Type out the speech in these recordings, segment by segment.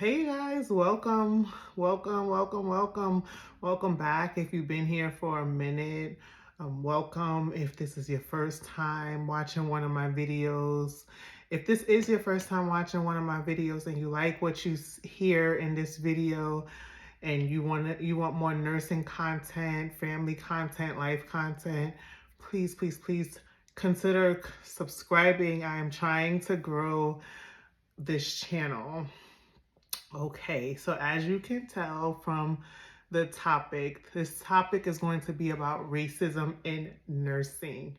Hey guys, welcome back. If you've been here for a minute, welcome. If this is your first time watching one of my videos, if this is your first time watching one of my videos and you like what you hear in this video and you want more nursing content, family content, life content, please consider subscribing. I am trying to grow this channel. Okay, so as you can tell from the topic, this topic is going to be about racism in nursing.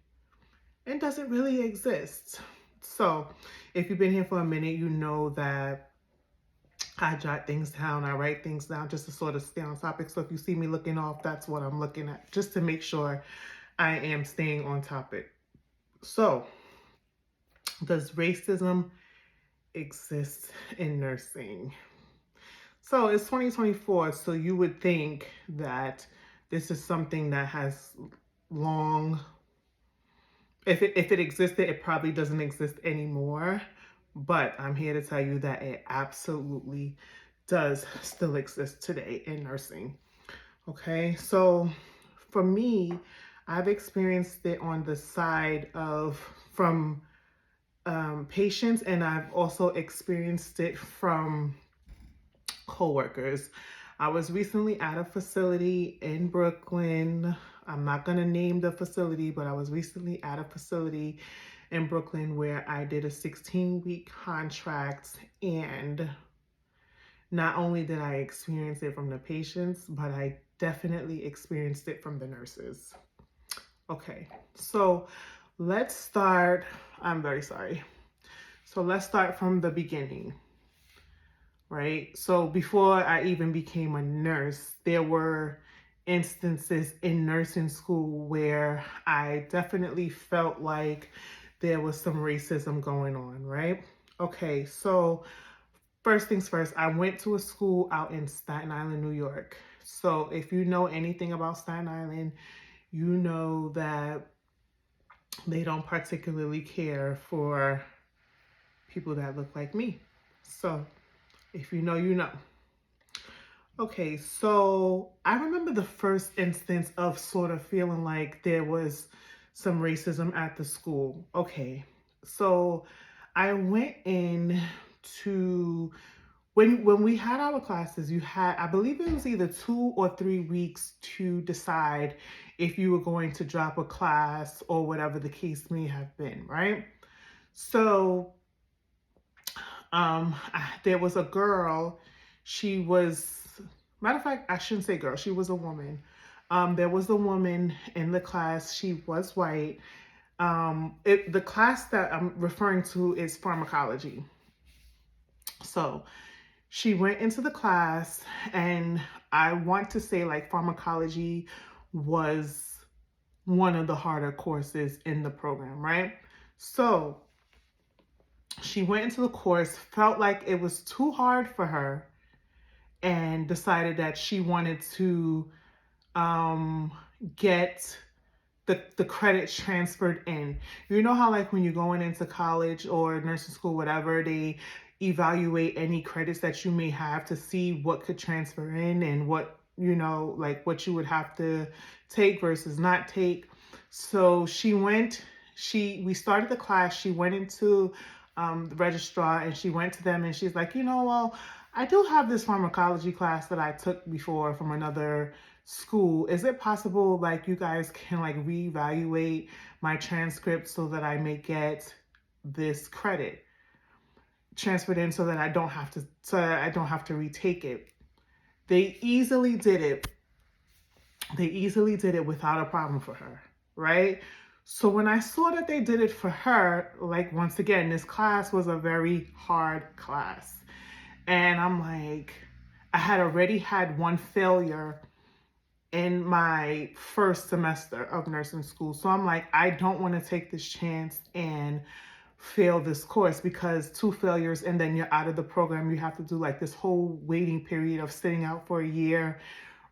It doesn't really exist. So, if you've been here for a minute, you know that I jot things down, I write things down just to sort of stay on topic. So, if you see me looking off, that's what I'm looking at, just to make sure I am staying on topic. So, does racism exist in nursing? So it's 2024, so you would think that this is something that has long, if it existed, it probably doesn't exist anymore. But I'm here to tell you that it absolutely does still exist today in nursing. Okay, so for me, I've experienced it on the side of from patients, and I've also experienced it from coworkers. I was recently at a facility in Brooklyn. I'm not going to name the facility, but I was recently at a facility in Brooklyn where I did a 16-week contract, and not only did I experience it from the patients, but I definitely experienced it from the nurses. Okay, so let's start. I'm very sorry. So let's start from the beginning. Right? So before I even became a nurse, there were instances in nursing school where I definitely felt like there was some racism going on, right? Okay, so first things first, I went to a school out in Staten Island, New York. So if you know anything about Staten Island, you know that they don't particularly care for people that look like me. So if you know, you know. Okay, so I remember the first instance of sort of feeling like there was some racism at the school. Okay, so I went in to when we had our classes, you had, I believe it was either 2 or 3 weeks to decide if you were going to drop a class or whatever the case may have been, right? So there was a girl. She was, matter of fact, I shouldn't say girl. She was a woman. There was a woman in the class. She was white. The class that I'm referring to is pharmacology. So she went into the class, and I want to say like pharmacology was one of the harder courses in the program, right? So she went into the course, felt like it was too hard for her, and decided that she wanted to get the credits transferred in. You know how like when you're going into college or nursing school, whatever, they evaluate any credits that you may have to see what could transfer in and what, like what you would have to take versus not take. So we started the class, she went into the registrar, and she went to them and she's like, well, I do have this pharmacology class that I took before from another school. Is it possible like you guys can like reevaluate my transcript so that I may get this credit transferred in so that I don't have to retake it? They easily did it. They easily did it without a problem for her, right? So when I saw that they did it for her, like once again, this class was a very hard class. And I'm like, I had already had one failure in my first semester of nursing school. So I'm like, I don't want to take this chance and fail this course, because 2 failures and then you're out of the program. You have to do like this whole waiting period of sitting out for a year,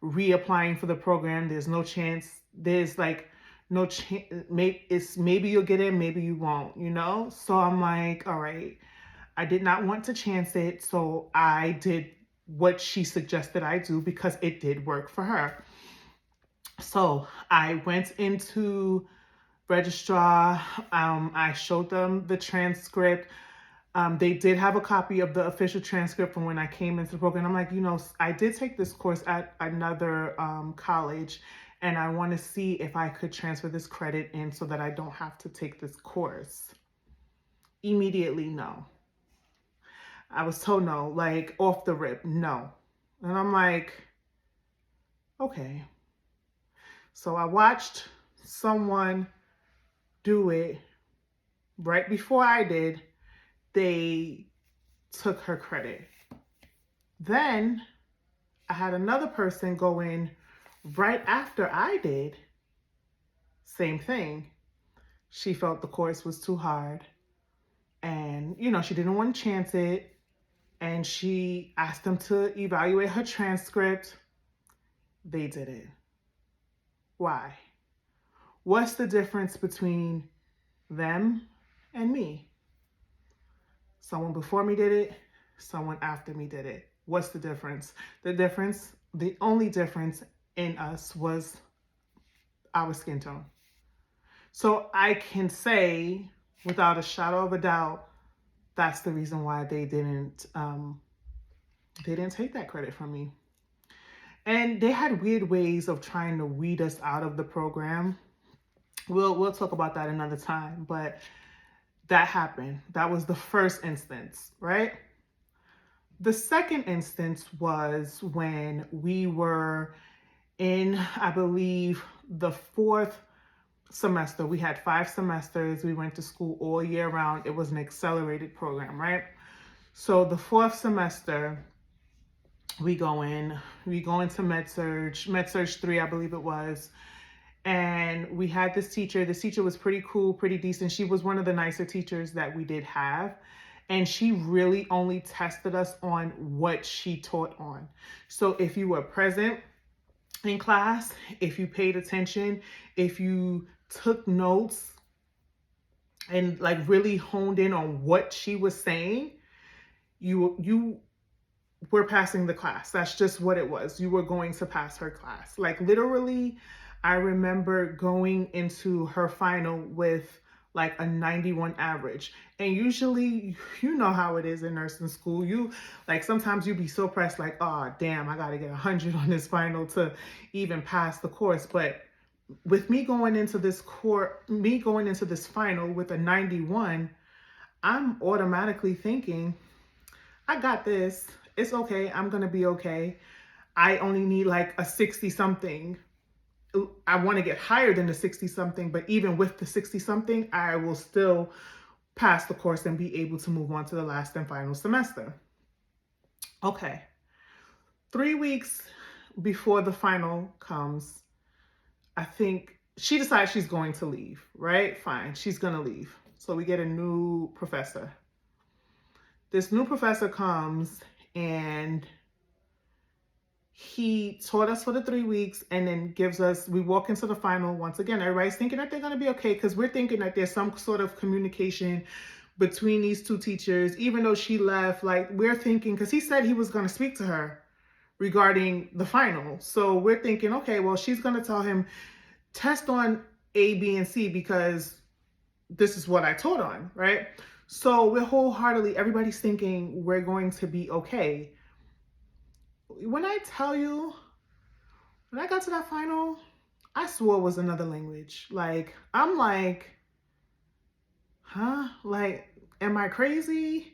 reapplying for the program. There's no chance. There's like no chance. Maybe you'll get in, maybe you won't, So I'm like, all right, I did not want to chance it, so I did what she suggested I do because it did work for her. So I went into registrar. I showed them the transcript. They did have a copy of the official transcript from when I came into the program. I'm like, I did take this course at another college, and I want to see if I could transfer this credit in so that I don't have to take this course. Immediately, no. I was told no, like off the rip, no. And I'm like, okay. So I watched someone do it right before I did. They took her credit. Then I had another person go in right after I did. Same thing. She felt the course was too hard. And, she didn't want to chance it. And she asked them to evaluate her transcript. They did it. Why? What's the difference between them and me? Someone before me did it, someone after me did it. What's the difference? The only difference in us was our skin tone. So I can say without a shadow of a doubt, that's the reason why they didn't take that credit from me. And they had weird ways of trying to weed us out of the program. We'll talk about that another time, but that happened. That was the first instance, right? The second instance was when we were in, I believe, the fourth semester. We had 5 semesters. We went to school all year round. It was an accelerated program, right? So the fourth semester, we go into med-surg 3, I believe it was. And we had this teacher. This teacher was pretty cool, pretty decent. She was one of the nicer teachers that we did have. And she really only tested us on what she taught on. So if you were present in class, if you paid attention, if you took notes and like really honed in on what she was saying, you were passing the class. That's just what it was. You were going to pass her class. Like literally, I remember going into her final with like a 91 average. And usually, you know how it is in nursing school. You like sometimes you be so pressed like, oh damn, I gotta get 100 on this final to even pass the course. But with me going into this final with a 91, I'm automatically thinking, I got this. It's okay. I'm gonna be okay. I only need like a 60 something. I want to get higher than the 60 something, but even with the 60 something, I will still pass the course and be able to move on to the last and final semester. Okay. 3 weeks before the final comes, I think she decides she's going to leave, right? Fine. She's going to leave. So we get a new professor. This new professor comes and he taught us for the 3 weeks and then we walk into the final. Once again, everybody's thinking that they're going to be okay because we're thinking that there's some sort of communication between these two teachers. Even though she left, like we're thinking, because he said he was going to speak to her regarding the final. So we're thinking, okay, well, she's going to tell him, test on A, B, and C because this is what I taught on, right? So we're everybody's thinking we're going to be okay. When I tell you, when I got to that final, I swore it was another language. Like, I'm like, huh? Like, am I crazy?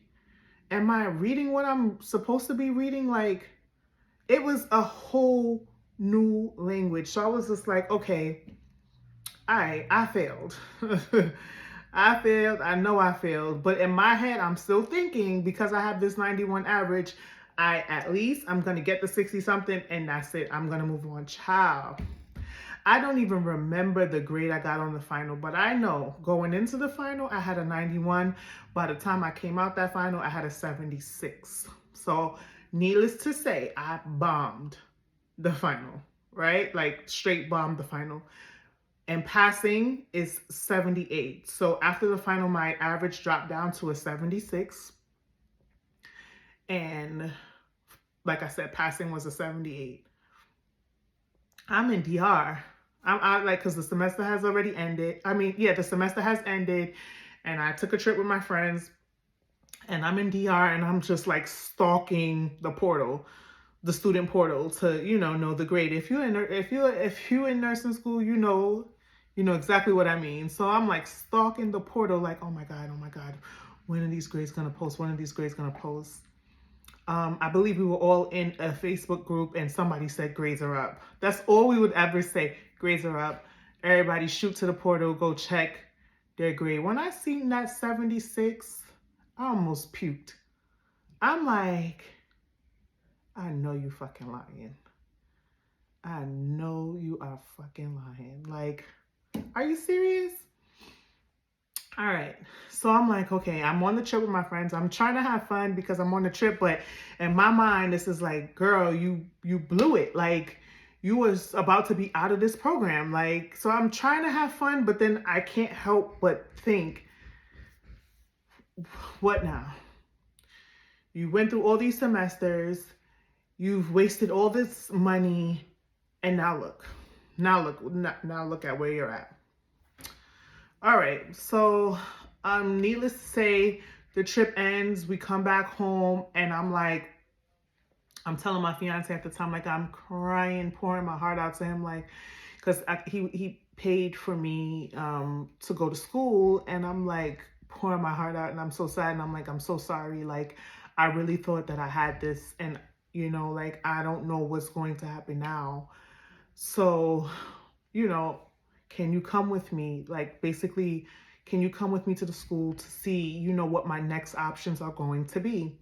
Am I reading what I'm supposed to be reading? Like, it was a whole new language. So I was just like, okay, all right, I failed. I failed. I know I failed. But in my head, I'm still thinking because I have this 91 average, I'm going to get the 60 something and that's it. I'm going to move on. Child. I don't even remember the grade I got on the final, but I know going into the final, I had a 91. By the time I came out that final, I had a 76. So needless to say, I bombed the final, right? Like straight bombed the final. And passing is 78. So after the final, my average dropped down to a 76. And like I said, passing was a 78. I'm in DR. I'm out like because the semester has already ended. I mean, yeah, the semester has ended, and I took a trip with my friends, and I'm in DR, and I'm just like stalking the portal, the student portal, to know the grade. If you in nursing school, you know exactly what I mean. So I'm like stalking the portal, like, oh my god, when are these grades gonna post? When are these grades gonna post? I believe we were all in a Facebook group and somebody said grades are up. That's all we would ever say. Grades are up. Everybody shoot to the portal, go check their grade. When I seen that 76, I almost puked. I'm like, I know you fucking lying. I know you are fucking lying. Like, are you serious? All right. So I'm like, okay, I'm on the trip with my friends. I'm trying to have fun because I'm on the trip, but in my mind, this is like, girl, you blew it. Like you was about to be out of this program. Like, so I'm trying to have fun, but then I can't help but think, what now? You went through all these semesters, you've wasted all this money, and now look. Now look at where you're at. All right, so needless to say, the trip ends. We come back home, and I'm like, I'm telling my fiance at the time, like I'm crying, pouring my heart out to him, like, because he paid for me to go to school, and I'm like pouring my heart out, and I'm so sad, and I'm like, I'm so sorry, like I really thought that I had this, and like I don't know what's going to happen now. So, you know, can you come with me? Like, basically, can you come with me to the school to see, what my next options are going to be?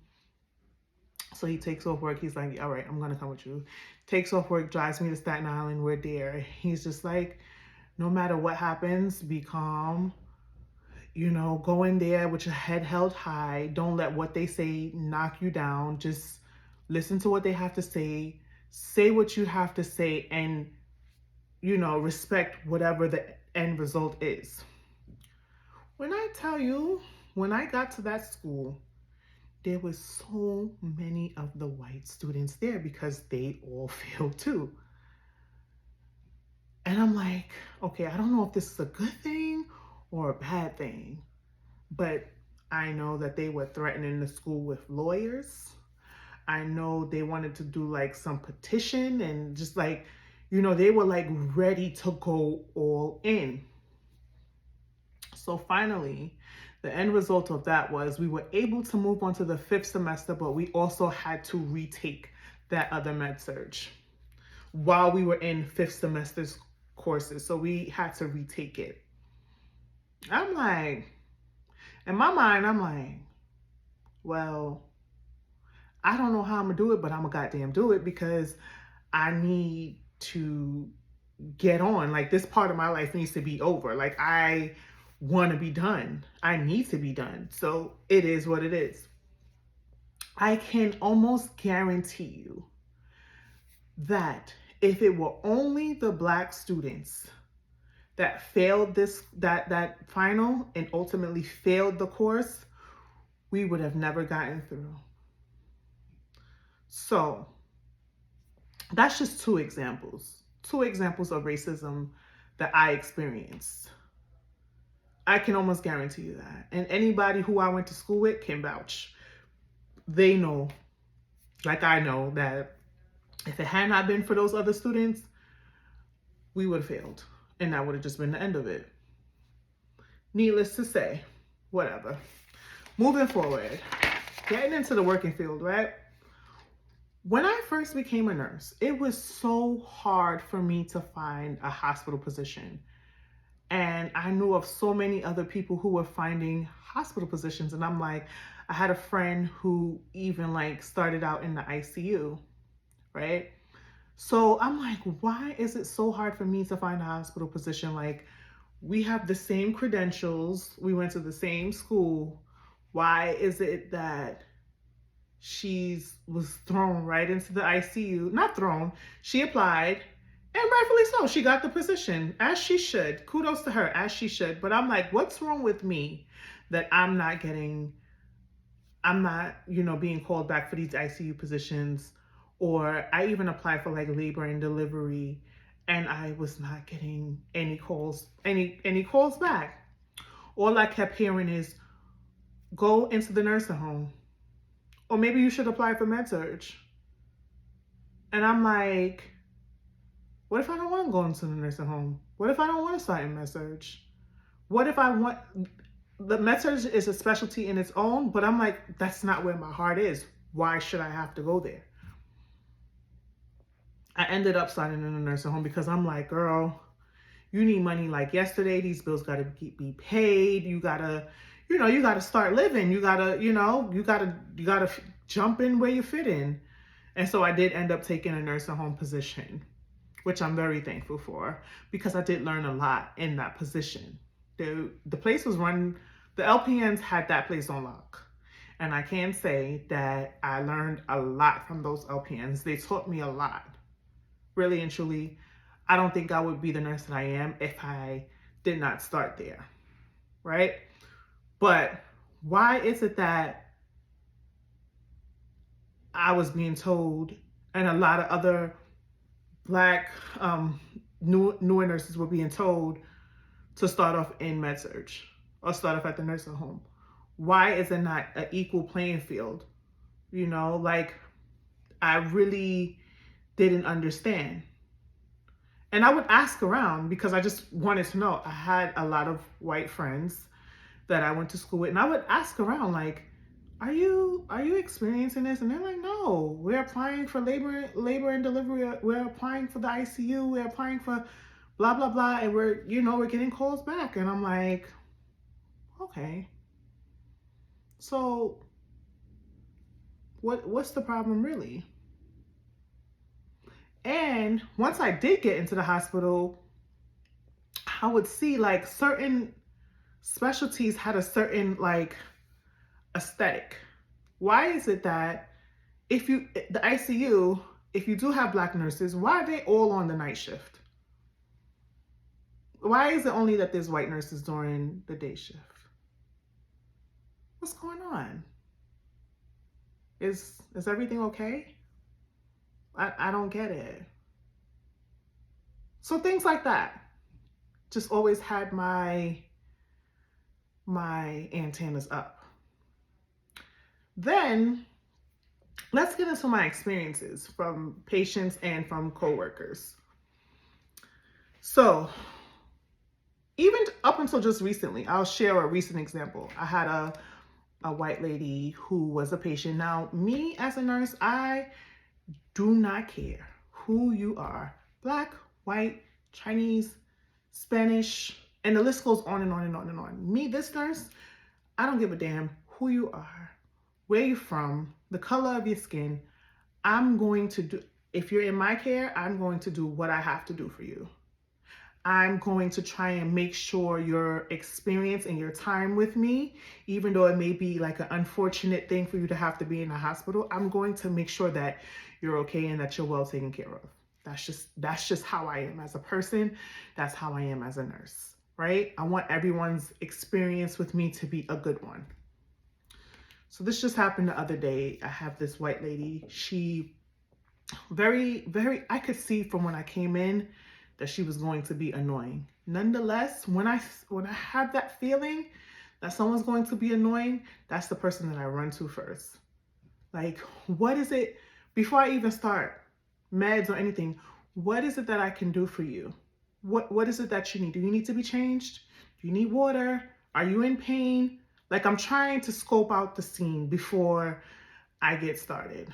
So he takes off work. He's like, all right, I'm going to come with you. Takes off work, drives me to Staten Island. We're there. He's just like, no matter what happens, be calm. Go in there with your head held high. Don't let what they say knock you down. Just listen to what they have to say what you have to say, and respect whatever the end result is. When I tell you, when I got to that school, there was so many of the white students there because they all failed too. And I'm like, okay, I don't know if this is a good thing or a bad thing, but I know that they were threatening the school with lawyers. I know they wanted to do like some petition and just like, they were like ready to go all in. So finally, the end result of that was we were able to move on to the 5th semester, but we also had to retake that other med surge while we were in 5th semester's courses. So we had to retake it. I'm like, in my mind, I'm like, well, I don't know how I'm gonna do it, but I'm gonna goddamn do it because I need to get on. Like, this part of my life needs to be over. Like, I want to be done. I need to be done. So it is what it is. I can almost guarantee you that if it were only the Black students that failed that final and ultimately failed the course, we would have never gotten through. So that's just two examples of racism that I experienced. I can almost guarantee you that. And anybody who I went to school with can vouch. They know, like I know, that if it had not been for those other students, we would have failed. And that would have just been the end of it. Needless to say, whatever. Moving forward, getting into the working field, right? When I first became a nurse, it was so hard for me to find a hospital position. And I knew of so many other people who were finding hospital positions. And I'm like, I had a friend who even like started out in the ICU, right? So I'm like, why is it so hard for me to find a hospital position? Like, we have the same credentials. We went to the same school. Why is it that she was thrown right into the ICU? Not thrown, she applied, and rightfully so. She got the position, as she should. Kudos to her, as she should. But I'm like, what's wrong with me that I'm not getting I'm not, being called back for these ICU positions. Or I even applied for like labor and delivery, and I was not getting any calls back. All I kept hearing is go into the nursing home, or maybe you should apply for med surge. And I'm like, what if I don't want to go into the nursing home? What if I don't want to start in med surge? What if I want the med surge is a specialty in its own, but I'm like, that's not where my heart is. Why should I have to go there? I ended up starting in a nursing home because I'm like, girl, you need money like yesterday. These bills gotta be paid. You gotta, you gotta start living. You gotta, you gotta jump in where you fit in. And so I did end up taking a nursing home position, which I'm very thankful for because I did learn a lot in that position. The place was run, the LPNs had that place on lock. And I can say that I learned a lot from those LPNs. They taught me a lot. Really and truly, I don't think I would be the nurse that I am if I did not start there, right? But why is it that I was being told, and a lot of other Black newer nurses were being told to start off in med surge or start off at the nursing home? Why is it not an equal playing field? Like, I really didn't understand. And I would ask around because I just wanted to know. I had a lot of white friends that I went to school with, and I would ask around, like, are you experiencing this? And they're like, no, we're applying for labor and delivery. We're applying for the ICU. We're applying for blah, blah, blah. And we're getting calls back. And I'm like, okay. So what's the problem really? And once I did get into the hospital, I would see like certain specialties had a certain like aesthetic. Why is it that the ICU, if you do have Black nurses, why are they all on the night shift? Why is it only that there's white nurses during the day shift? What's going on? Is everything okay? I don't get it. So things like that just always had my antennas up. Then let's get into my experiences from patients and from coworkers. So even up until just recently, I'll share a recent example. I had a white lady who was a patient. Now, me as a nurse, I do not care who you are. Black, white, Chinese, Spanish, and the list goes on and on and on and on. Me, this nurse, I don't give a damn who you are, where you're from, the color of your skin. I'm going to do, if you're in my care, I'm going to do what I have to do for you. I'm going to try and make sure your experience and your time with me, even though it may be like an unfortunate thing for you to have to be in a hospital, I'm going to make sure that you're okay and that you're well taken care of. That's just how I am as a person. That's how I am as a nurse, right? I want everyone's experience with me to be a good one. So this just happened the other day. I have this white lady. She I could see from when I came in that she was going to be annoying. Nonetheless, when I have that feeling that someone's going to be annoying, that's the person that I run to first. Like, what is it, before I even start meds or anything, what is it that I can do for you? What is it that you need? Do you need to be changed? Do you need water? Are you in pain? Like, I'm trying to scope out the scene before I get started.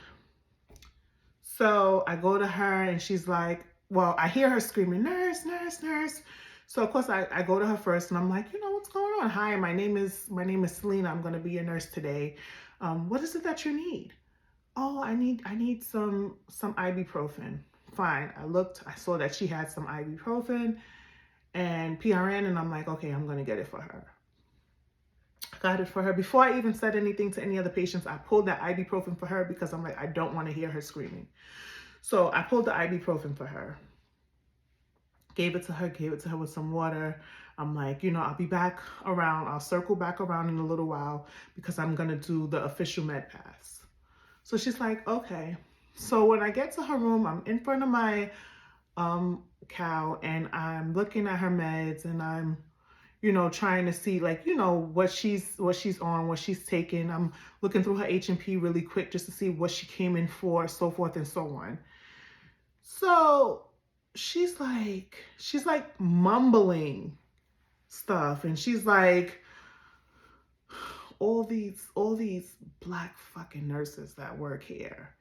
So I go to her and she's like, well, I hear her screaming, nurse, nurse, nurse. So of course I go to her first and I'm like, what's going on? Hi, my name is Selena. I'm going to be your nurse today. What is it that you need? Oh, I need some ibuprofen. Fine. I saw that she had some ibuprofen and PRN, and I'm like, okay, I'm going to get it for her. I got it for her. Before I even said anything to any other patients, I pulled that ibuprofen for her because I'm like, I don't want to hear her screaming. So I pulled the ibuprofen for her, gave it to her with some water. I'm like, I'll be back around. I'll circle back around in a little while because I'm going to do the official med pass. So she's like, okay. So when I get to her room, I'm in front of my cow and I'm looking at her meds and I'm trying to see like, what she's on, what she's taking. I'm looking through her H&P really quick just to see what she came in for, so forth and so on. So she's like mumbling stuff and she's like, all these black fucking nurses that work here,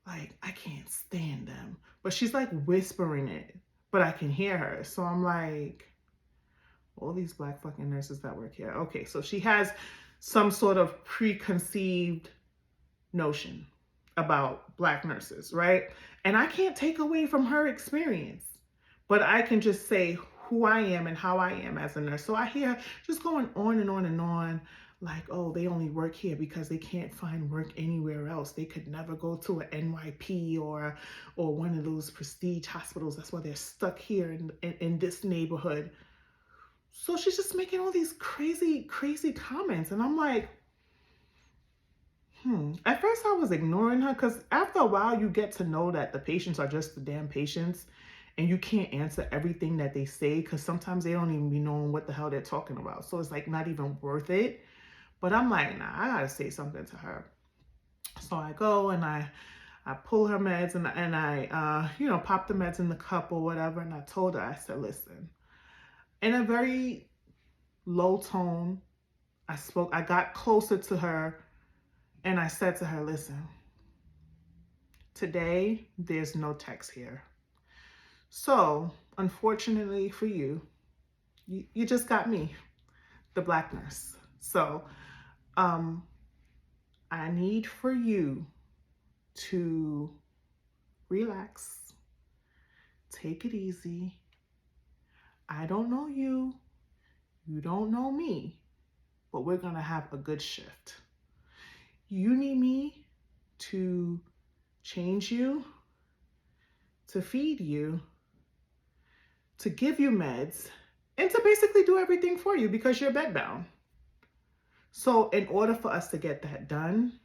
like I can't stand them. But she's like whispering it, but I can hear her. So I'm like, all these black fucking nurses that work here. Okay, so she has some sort of preconceived notion about black nurses, right? And I can't take away from her experience, but I can just say who I am and how I am as a nurse. So I hear just going on and on and on, like, oh, they only work here because they can't find work anywhere else. They could never go to an NYP or one of those prestige hospitals. That's why they're stuck here in this neighborhood. So she's just making all these crazy, crazy comments. And I'm like, At first I was ignoring her because after a while you get to know that the patients are just the damn patients and you can't answer everything that they say because sometimes they don't even be knowing what the hell they're talking about. So it's like not even worth it. But I'm like, nah, I gotta say something to her. So I go and I pull her meds and I pop the meds in the cup or whatever. And I told her, I said, listen, in a very low tone, I got closer to her and I said to her, listen, today there's no text here. So unfortunately for you, you just got me, the black nurse. So I need for you to relax, take it easy. I don't know you, you don't know me, but we're gonna have a good shift. You need me to change you, to feed you, to give you meds, and to basically do everything for you because you're bedbound. So in order for us to get that done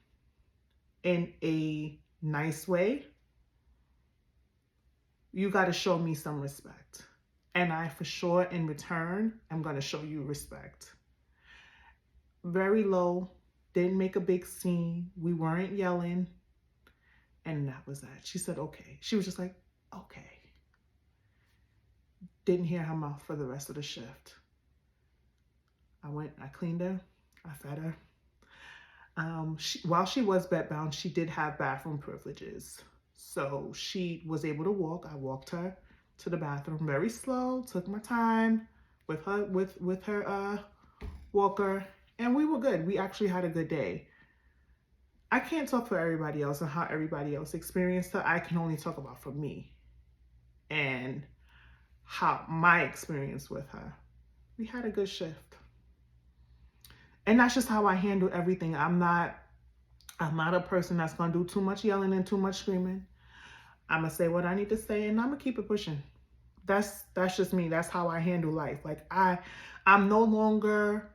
in a nice way, you got to show me some respect. And I for sure in return, I'm going to show you respect. Very low, didn't make a big scene. We weren't yelling. And that was that. She said, okay. She was just like, okay. Didn't hear her mouth for the rest of the shift. I cleaned her, I fed her. While she was bedbound, she did have bathroom privileges. So she was able to walk. I walked her to the bathroom very slow, took my time with her walker, and we were good. We actually had a good day. I can't talk for everybody else and how everybody else experienced it. I can only talk about for me and how my experience with her. We had a good shift. And that's just how I handle everything. I'm not a person that's gonna do too much yelling and too much screaming. I'm gonna say what I need to say and I'm gonna keep it pushing. That's just me. That's how I handle life. Like I'm no longer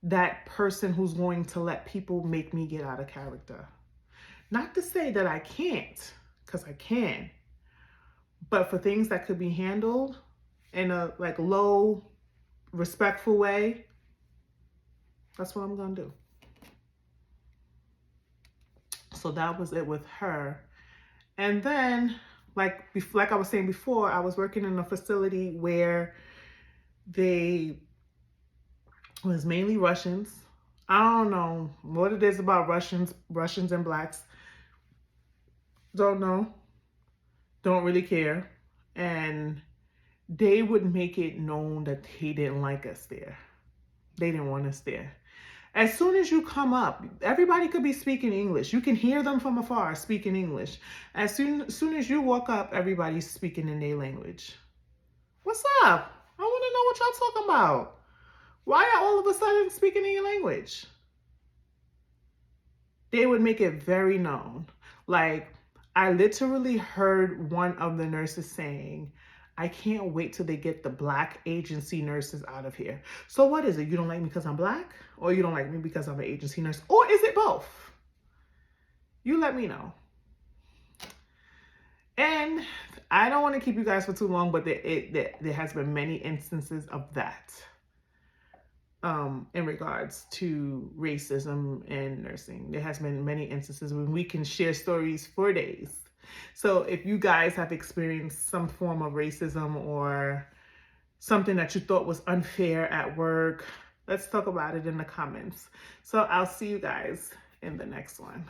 that person who's going to let people make me get out of character. Not to say that I can't, because I can. But for things that could be handled in a like low, respectful way, that's what I'm gonna do. So that was it with her. And then, like I was saying before, I was working in a facility where they was mainly Russians. I don't know what it is about Russians and blacks. Don't know. Don't really care. And they would make it known that they didn't like us there. They didn't want us there. As soon as you come up, everybody could be speaking English. You can hear them from afar speaking English. As soon as you walk up, everybody's speaking in their language. What's up? I want to know what y'all talking about. Why are all of a sudden speaking in your language? They would make it very known. Like, I literally heard one of the nurses saying, I can't wait till they get the Black agency nurses out of here. So what is it? You don't like me because I'm Black? Or you don't like me because I'm an agency nurse? Or is it both? You let me know. And I don't want to keep you guys for too long, but there has been many instances of that in regards to racism in nursing. There has been many instances when we can share stories for days. So if you guys have experienced some form of racism or something that you thought was unfair at work, let's talk about it in the comments. So I'll see you guys in the next one.